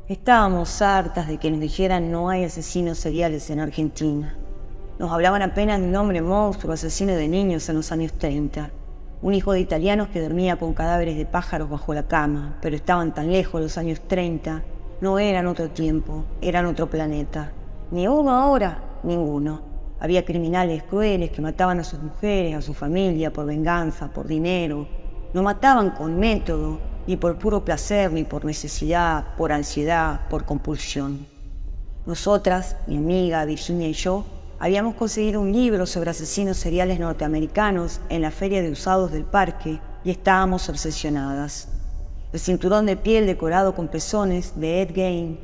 Estábamos hartas de que nos dijeran no hay asesinos seriales en Argentina. Nos hablaban apenas de un hombre monstruo, asesino de niños en los años 30. Un hijo de italianos que dormía con cadáveres de pájaros bajo la cama, pero estaban tan lejos los años 30. No eran otro tiempo, eran otro planeta. Ni uno ahora, ninguno. Había criminales crueles que mataban a sus mujeres, a su familia, por venganza, por dinero. No mataban con método, ni por puro placer, ni por necesidad, por ansiedad, por compulsión. Nosotras, mi amiga Virginia y yo, habíamos conseguido un libro sobre asesinos seriales norteamericanos en la feria de usados del parque y estábamos obsesionadas. El cinturón de piel decorado con pezones de Ed Gein,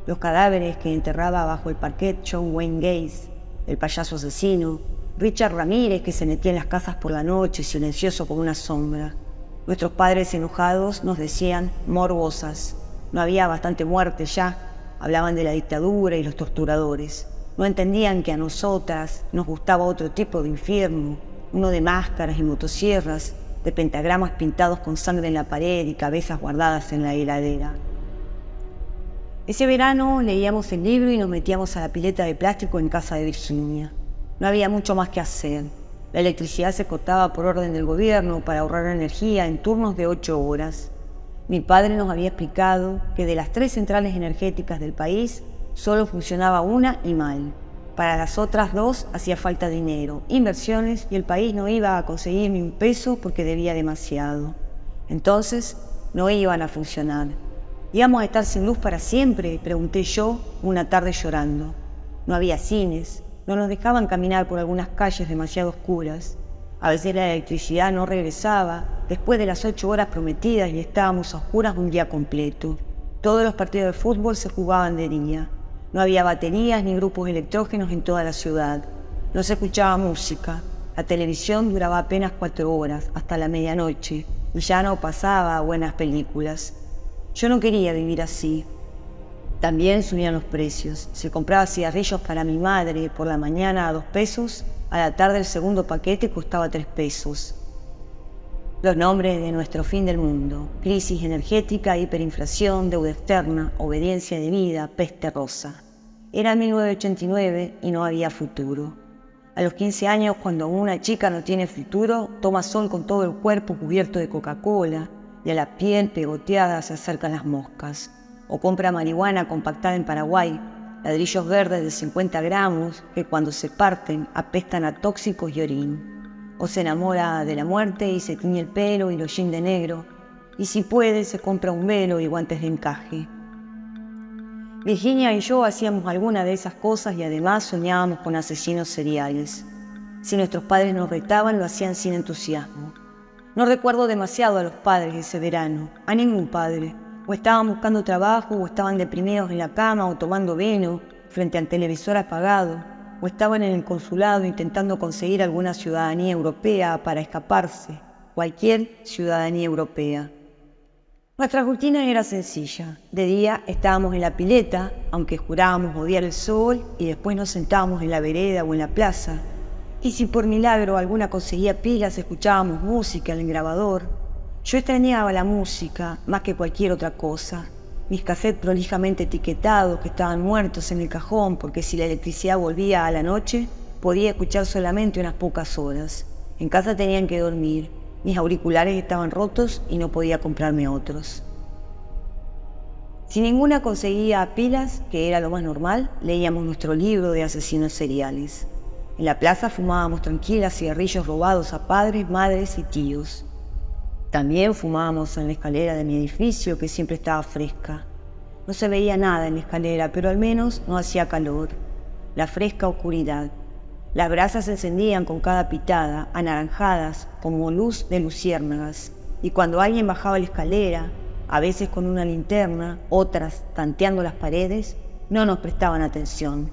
los cadáveres que enterraba bajo el parquet John Wayne Gacy, el payaso asesino, Richard Ramírez que se metía en las casas por la noche, silencioso como una sombra. Nuestros padres enojados nos decían morbosas. No había bastante muerte ya. Hablaban de la dictadura y los torturadores. No entendían que a nosotras nos gustaba otro tipo de infierno, uno de máscaras y motosierras, de pentagramas pintados con sangre en la pared y cabezas guardadas en la heladera. Ese verano leíamos el libro y nos metíamos a la pileta de plástico en casa de Virginia. No había mucho más que hacer. La electricidad se cortaba por orden del gobierno para ahorrar energía en turnos de 8 horas. Mi padre nos había explicado que de las 3 centrales energéticas del país, solo funcionaba una y mal. Para las otras 2 hacía falta dinero, inversiones, y el país no iba a conseguir ni un peso porque debía demasiado. Entonces, no iban a funcionar. ¿Íbamos a estar sin luz para siempre?, pregunté yo una tarde llorando. No había cines. No nos dejaban caminar por algunas calles demasiado oscuras. A veces la electricidad no regresaba después de las 8 horas prometidas y estábamos a oscuras un día completo. Todos los partidos de fútbol se jugaban de día. No había baterías ni grupos electrógenos en toda la ciudad. No se escuchaba música. La televisión duraba apenas 4 horas, hasta la medianoche, y ya no pasaba buenas películas. Yo no quería vivir así. También subían los precios. Se compraba cigarrillos para mi madre por la mañana a 2 pesos, a la tarde el segundo paquete costaba 3 pesos. Los nombres de nuestro fin del mundo: crisis energética, hiperinflación, deuda externa, obediencia de vida, peste rosa. Era 1989 y no había futuro. A los 15 años, cuando una chica no tiene futuro, toma sol con todo el cuerpo cubierto de Coca-Cola y a la piel pegoteada se acercan las moscas. O compra marihuana compactada en Paraguay, ladrillos verdes de 50 gramos que cuando se parten apestan a tóxicos y orín. O se enamora de la muerte y se tiñe el pelo y los jeans de negro, y si puede se compra un velo y guantes de encaje. Virginia y yo hacíamos alguna de esas cosas y además soñábamos con asesinos seriales. Si nuestros padres nos retaban, lo hacían sin entusiasmo. No recuerdo demasiado a los padres ese verano, a ningún padre. O estaban buscando trabajo, o estaban deprimidos en la cama, o tomando vino frente al televisor apagado, o estaban en el consulado intentando conseguir alguna ciudadanía europea para escaparse, cualquier ciudadanía europea. Nuestra rutina era sencilla. De día estábamos en la pileta, aunque jurábamos odiar el sol, y después nos sentábamos en la vereda o en la plaza. Y si por milagro alguna conseguía pilas, escuchábamos música en el grabador. Yo extrañaba la música más que cualquier otra cosa. Mis cassettes prolijamente etiquetados que estaban muertos en el cajón porque si la electricidad volvía a la noche, podía escuchar solamente unas pocas horas. En casa tenían que dormir. Mis auriculares estaban rotos y no podía comprarme otros. Si ninguna conseguía pilas, que era lo más normal, leíamos nuestro libro de asesinos seriales. En la plaza fumábamos tranquilas cigarrillos robados a padres, madres y tíos. También fumábamos en la escalera de mi edificio, que siempre estaba fresca. No se veía nada en la escalera, pero al menos no hacía calor. La fresca oscuridad. Las brasas se encendían con cada pitada, anaranjadas, como luz de luciérnagas. Y cuando alguien bajaba la escalera, a veces con una linterna, otras tanteando las paredes, no nos prestaban atención.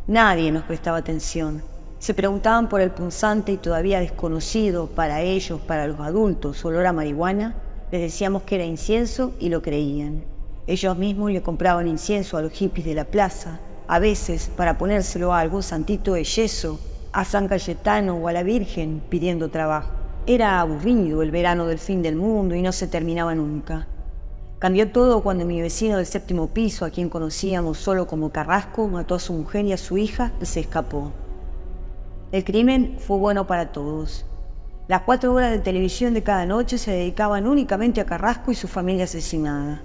Nadie nos prestaba atención. Se preguntaban por el punzante y todavía desconocido para ellos, para los adultos, olor a marihuana. Les decíamos que era incienso y lo creían. Ellos mismos le compraban incienso a los hippies de la plaza, a veces para ponérselo a algún santito de yeso, a San Cayetano o a la Virgen pidiendo trabajo. Era aburrido el verano del fin del mundo y no se terminaba nunca. Cambió todo cuando mi vecino del 7º piso, a quien conocíamos solo como Carrasco, mató a su mujer y a su hija y se escapó. El crimen fue bueno para todos. Las 4 horas de televisión de cada noche se dedicaban únicamente a Carrasco y su familia asesinada.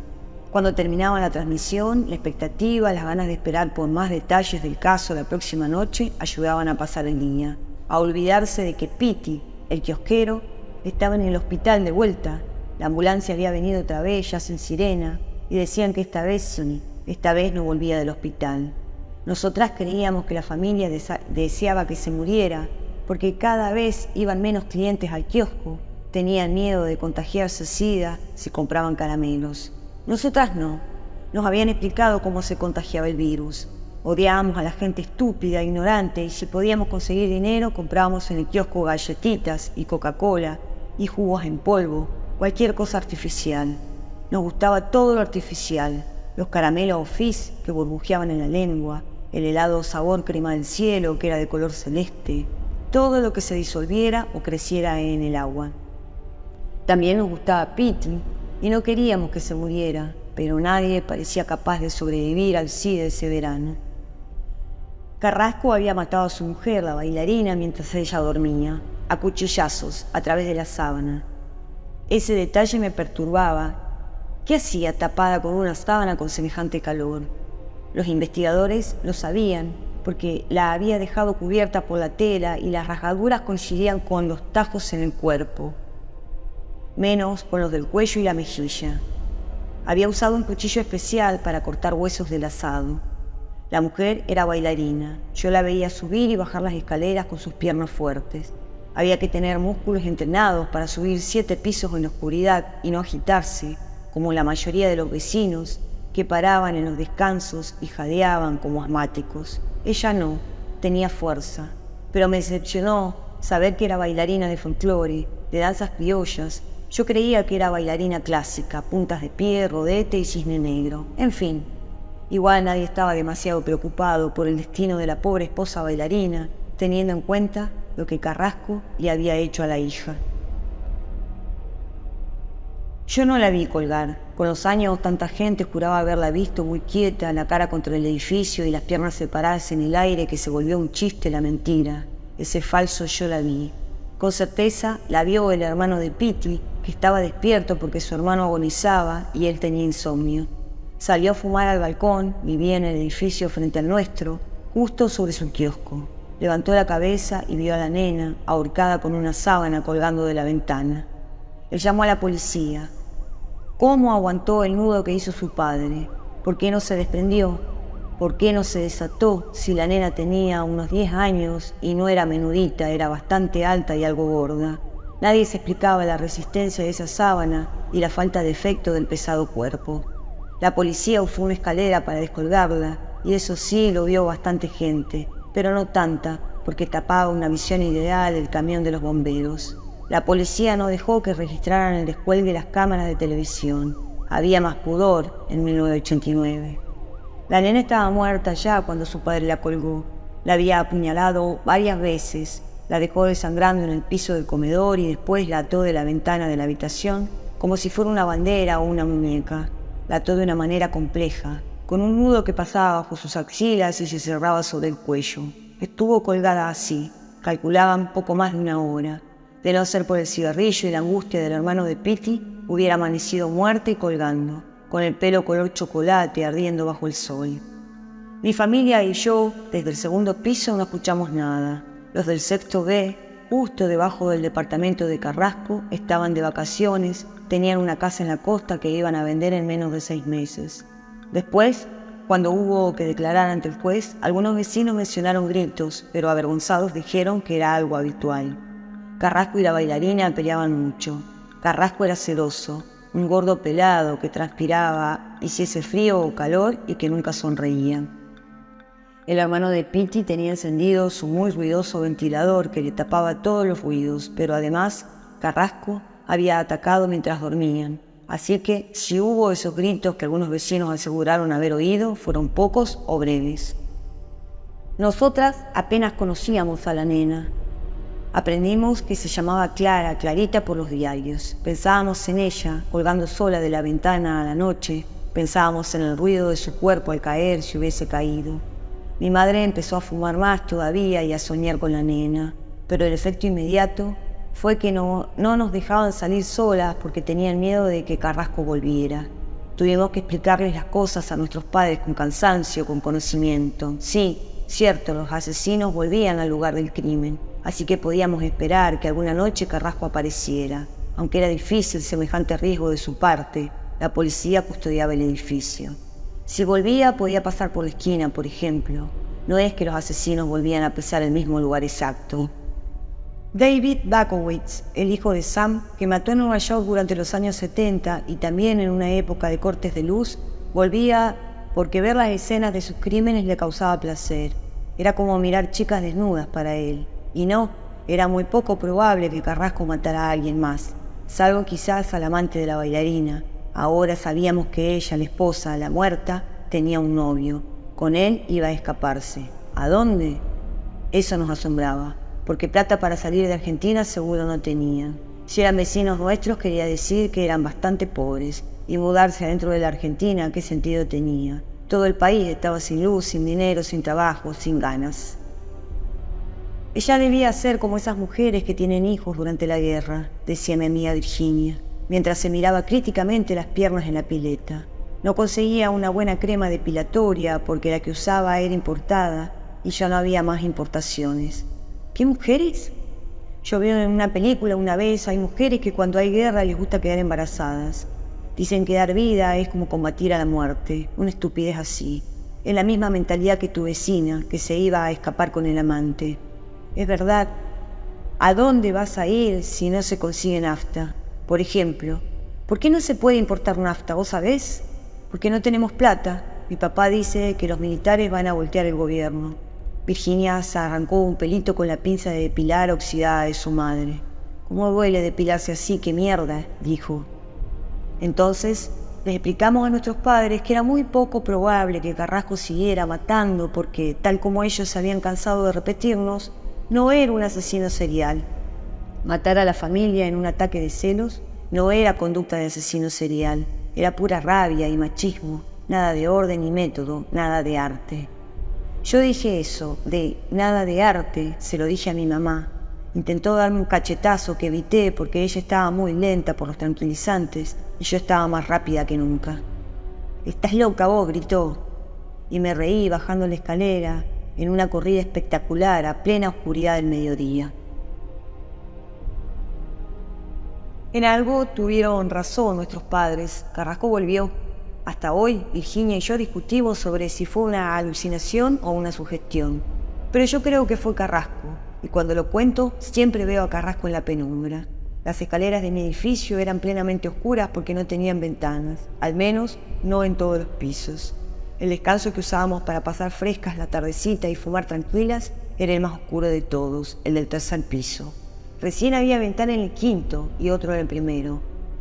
Cuando terminaba la transmisión, la expectativa, las ganas de esperar por más detalles del caso la próxima noche ayudaban a pasar el día, a olvidarse de que Piti, el kiosquero, estaba en el hospital de vuelta. La ambulancia había venido otra vez, ya sin sirena, y decían que esta vez no volvía del hospital. Nosotras creíamos que la familia deseaba que se muriera, porque cada vez iban menos clientes al kiosco, tenían miedo de contagiarse SIDA si compraban caramelos. Nosotras no, nos habían explicado cómo se contagiaba el virus. Odiábamos a la gente estúpida, ignorante, y si podíamos conseguir dinero, comprábamos en el kiosco galletitas y Coca-Cola y jugos en polvo, cualquier cosa artificial. Nos gustaba todo lo artificial, los caramelos Fizz que burbujeaban en la lengua, el helado sabor crema del cielo que era de color celeste, todo lo que se disolviera o creciera en el agua. También nos gustaba Piti y no queríamos que se muriera, pero nadie parecía capaz de sobrevivir al SIDA ese verano. Carrasco había matado a su mujer, la bailarina, mientras ella dormía, a cuchillazos, a través de la sábana. Ese detalle me perturbaba. ¿Qué hacía tapada con una sábana con semejante calor? Los investigadores lo sabían, porque la había dejado cubierta por la tela y las rajaduras coincidían con los tajos en el cuerpo, menos con los del cuello y la mejilla. Había usado un cuchillo especial para cortar huesos del asado. La mujer era bailarina. Yo la veía subir y bajar las escaleras con sus piernas fuertes. Había que tener músculos entrenados para subir 7 pisos en la oscuridad y no agitarse, como la mayoría de los vecinos, que paraban en los descansos y jadeaban como asmáticos. Ella no, tenía fuerza, pero me decepcionó saber que era bailarina de folclore, de danzas criollas. Yo creía que era bailarina clásica, puntas de pie, rodete y cisne negro. En fin, igual nadie estaba demasiado preocupado por el destino de la pobre esposa bailarina, teniendo en cuenta lo que Carrasco le había hecho a la hija. Yo no la vi colgar. Con los años tanta gente juraba haberla visto muy quieta, la cara contra el edificio y las piernas separadas en el aire, que se volvió un chiste la mentira. Ese falso yo la vi. Con certeza la vio el hermano de Piti, que estaba despierto porque su hermano agonizaba y él tenía insomnio. Salió a fumar al balcón, vivía en el edificio frente al nuestro, justo sobre su kiosco. Levantó la cabeza y vio a la nena ahorcada con una sábana colgando de la ventana. Él llamó a la policía. ¿Cómo aguantó el nudo que hizo su padre? ¿Por qué no se desprendió? ¿Por qué no se desató si la nena tenía unos 10 años y no era menudita, era bastante alta y algo gorda? Nadie se explicaba la resistencia de esa sábana y la falta de efecto del pesado cuerpo. La policía usó una escalera para descolgarla y eso sí lo vio bastante gente, pero no tanta, porque tapaba una visión ideal del camión de los bomberos. La policía no dejó que registraran el descuelgue las cámaras de televisión. Había más pudor en 1989. La nena estaba muerta ya cuando su padre la colgó. La había apuñalado varias veces, la dejó desangrando en el piso del comedor y después la ató de la ventana de la habitación como si fuera una bandera o una muñeca. La ató de una manera compleja, con un nudo que pasaba bajo sus axilas y se cerraba sobre el cuello. Estuvo colgada así, calculaban poco más de 1 hora. De no ser por el cigarrillo y la angustia del hermano de Piti, hubiera amanecido muerta y colgando, con el pelo color chocolate ardiendo bajo el sol. Mi familia y yo, desde el 2º piso, no escuchamos nada. Los del 6º B, justo debajo del departamento de Carrasco, estaban de vacaciones, tenían una casa en la costa que iban a vender en menos de 6 meses. Después, cuando hubo que declarar ante el juez, algunos vecinos mencionaron gritos, pero avergonzados dijeron que era algo habitual. Carrasco y la bailarina peleaban mucho. Carrasco era celoso, un gordo pelado que transpiraba, hiciese frío o calor y que nunca sonreía. El hermano de Piti tenía encendido su muy ruidoso ventilador que le tapaba todos los ruidos, pero además Carrasco había atacado mientras dormían. Así que si hubo esos gritos que algunos vecinos aseguraron haber oído, fueron pocos o breves. Nosotras apenas conocíamos a la nena. Aprendimos que se llamaba Clara, Clarita por los diarios. Pensábamos en ella, colgando sola de la ventana a la noche. Pensábamos en el ruido de su cuerpo al caer si hubiese caído. Mi madre empezó a fumar más todavía y a soñar con la nena, pero el efecto inmediato fue que no nos dejaban salir solas porque tenían miedo de que Carrasco volviera. Tuvimos que explicarles las cosas a nuestros padres con cansancio, con conocimiento. Sí, cierto, los asesinos volvían al lugar del crimen, así que podíamos esperar que alguna noche Carrasco apareciera. Aunque era difícil semejante riesgo de su parte, la policía custodiaba el edificio. Si volvía, podía pasar por la esquina, por ejemplo. No es que los asesinos volvían a pisar el mismo lugar exacto. David Bakowitz, el hijo de Sam, que mató en Nueva York durante los años 70 y también en una época de cortes de luz, volvía porque ver las escenas de sus crímenes le causaba placer. Era como mirar chicas desnudas para él. Y no, era muy poco probable que Carrasco matara a alguien más, salvo quizás al amante de la bailarina. Ahora sabíamos que ella, la esposa, la muerta, tenía un novio. Con él iba a escaparse. ¿A dónde? Eso nos asombraba, porque plata para salir de Argentina seguro no tenían. Si eran vecinos nuestros quería decir que eran bastante pobres, y mudarse adentro de la Argentina, ¿qué sentido tenía? Todo el país estaba sin luz, sin dinero, sin trabajo, sin ganas. Ella debía ser como esas mujeres que tienen hijos durante la guerra, decía mi amiga Virginia, mientras se miraba críticamente las piernas en la pileta. No conseguía una buena crema depilatoria porque la que usaba era importada y ya no había más importaciones. ¿Qué mujeres? Yo vi en una película una vez, hay mujeres que cuando hay guerra les gusta quedar embarazadas. Dicen que dar vida es como combatir a la muerte, una estupidez así. Es la misma mentalidad que tu vecina, que se iba a escapar con el amante. Es verdad. ¿A dónde vas a ir si no se consigue nafta? Por ejemplo, ¿por qué no se puede importar nafta? ¿Vos sabés? Porque no tenemos plata. Mi papá dice que los militares van a voltear el gobierno. Virginia se arrancó un pelito con la pinza de depilar oxidada de su madre. ¿Cómo duele depilarse así? ¡Qué mierda!, dijo. Entonces les explicamos a nuestros padres que era muy poco probable que Carrasco siguiera matando porque, tal como ellos se habían cansado de repetirnos, no era un asesino serial. Matar a la familia en un ataque de celos no era conducta de asesino serial, era pura rabia y machismo, nada de orden y método, nada de arte. Yo dije eso, de nada de arte, se lo dije a mi mamá. Intentó darme un cachetazo que evité porque ella estaba muy lenta por los tranquilizantes y yo estaba más rápida que nunca. «¡Estás loca vos!», gritó, y me reí bajando la escalera en una corrida espectacular a plena oscuridad del mediodía. En algo tuvieron razón nuestros padres. Carrasco volvió. Hasta hoy, Virginia y yo discutimos sobre si fue una alucinación o una sugestión. Pero yo creo que fue Carrasco, y cuando lo cuento, siempre veo a Carrasco en la penumbra. Las escaleras de mi edificio eran plenamente oscuras porque no tenían ventanas, al menos no en todos los pisos. El descanso que usábamos para pasar frescas la tardecita y fumar tranquilas era el más oscuro de todos, el del tercer piso. Recién había ventana en el quinto y otro en el primero.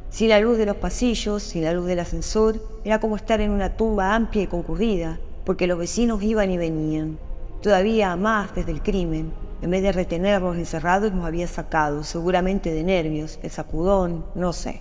Sin la luz de los pasillos, sin la luz del ascensor, era como estar en una tumba amplia y concurrida, porque los vecinos iban y venían. Todavía más desde el crimen, en vez de retenernos encerrados, nos había sacado, seguramente de nervios, el sacudón, no sé.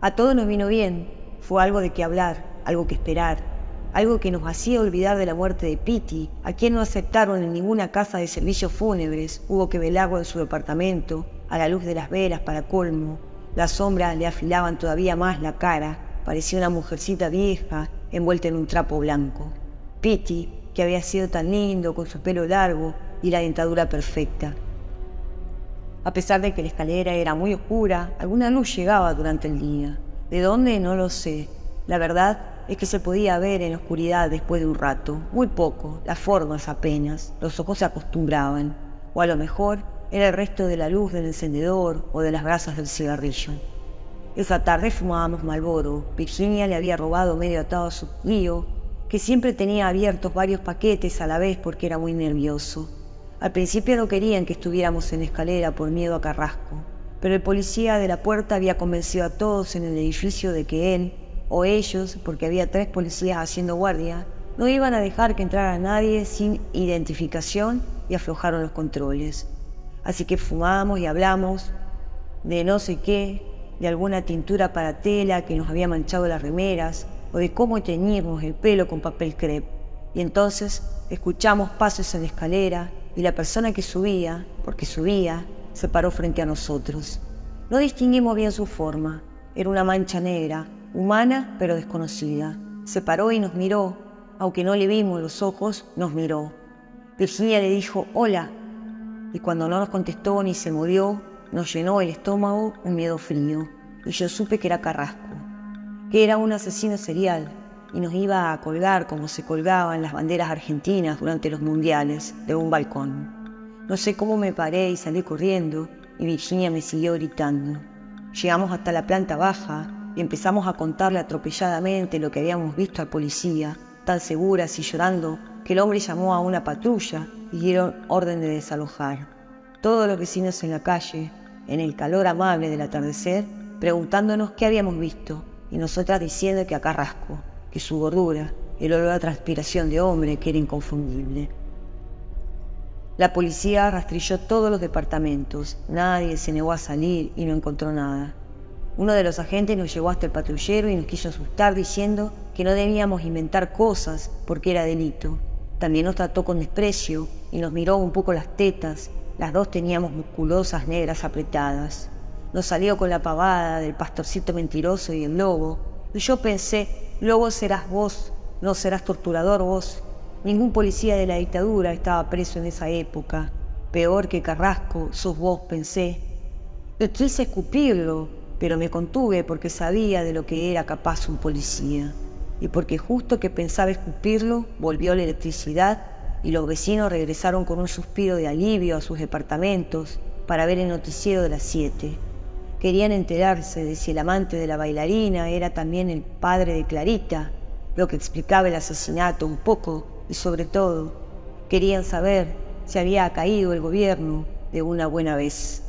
A todos nos vino bien, fue algo de qué hablar, algo que esperar, algo que nos hacía olvidar de la muerte de Piti, a quien no aceptaron en ninguna casa de servicios fúnebres, hubo que velarlo en su departamento, a la luz de las velas para colmo. Las sombras le afilaban todavía más la cara, parecía una mujercita vieja envuelta en un trapo blanco. Piti, que había sido tan lindo con su pelo largo y la dentadura perfecta. A pesar de que la escalera era muy oscura, alguna luz llegaba durante el día. ¿De dónde? No lo sé. La verdad es que se podía ver en la oscuridad después de un rato, muy poco, las formas apenas, los ojos se acostumbraban, o a lo mejor era el resto de la luz del encendedor o de las brasas del cigarrillo. Esa tarde fumábamos Marlboro. Virginia le había robado medio atado a su tío, que siempre tenía abiertos varios paquetes a la vez porque era muy nervioso. Al principio no querían que estuviéramos en la escalera por miedo a Carrasco, pero el policía de la puerta había convencido a todos en el edificio de que él, o ellos, porque había 3 policías haciendo guardia, no iban a dejar que entrara nadie sin identificación y aflojaron los controles. Así que fumamos y hablamos de no sé qué, de alguna tintura para tela que nos había manchado las remeras, o de cómo teñirnos el pelo con papel crepe. Y entonces escuchamos pasos en la escalera y la persona que subía, porque subía, se paró frente a nosotros. No distinguimos bien su forma. Era una mancha negra, humana pero desconocida. Se paró y nos miró. Aunque no le vimos los ojos, nos miró. Virginia le dijo «Hola», y cuando no nos contestó ni se movió, nos llenó el estómago un miedo frío. Y yo supe que era Carrasco, que era un asesino serial y nos iba a colgar como se colgaban las banderas argentinas durante los mundiales, de un balcón. No sé cómo me paré y salí corriendo y Virginia me siguió gritando. Llegamos hasta la planta baja y empezamos a contarle atropelladamente lo que habíamos visto al policía, tan seguras y llorando que el hombre llamó a una patrulla y dieron orden de desalojar. Todos los vecinos en la calle, en el calor amable del atardecer, preguntándonos qué habíamos visto y nosotras diciendo que a Carrasco, que su gordura, el olor a transpiración de hombre que era inconfundible. La policía rastrilló todos los departamentos, nadie se negó a salir y no encontró nada. Uno de los agentes nos llevó hasta el patrullero y nos quiso asustar diciendo que no debíamos inventar cosas porque era delito. También nos trató con desprecio y nos miró un poco las tetas. Las dos teníamos musculosas negras apretadas. Nos salió con la pavada del pastorcito mentiroso y el lobo. Y yo pensé, lobo serás vos, no serás torturador vos. Ningún policía de la dictadura estaba preso en esa época. Peor que Carrasco, sos vos, pensé. Quise escupirlo, pero me contuve porque sabía de lo que era capaz un policía. Y porque justo que pensaba escupirlo, volvió la electricidad y los vecinos regresaron con un suspiro de alivio a sus departamentos para ver el noticiero de las 7. Querían enterarse de si el amante de la bailarina era también el padre de Clarita, lo que explicaba el asesinato un poco, y sobre todo, querían saber si había caído el gobierno de una buena vez.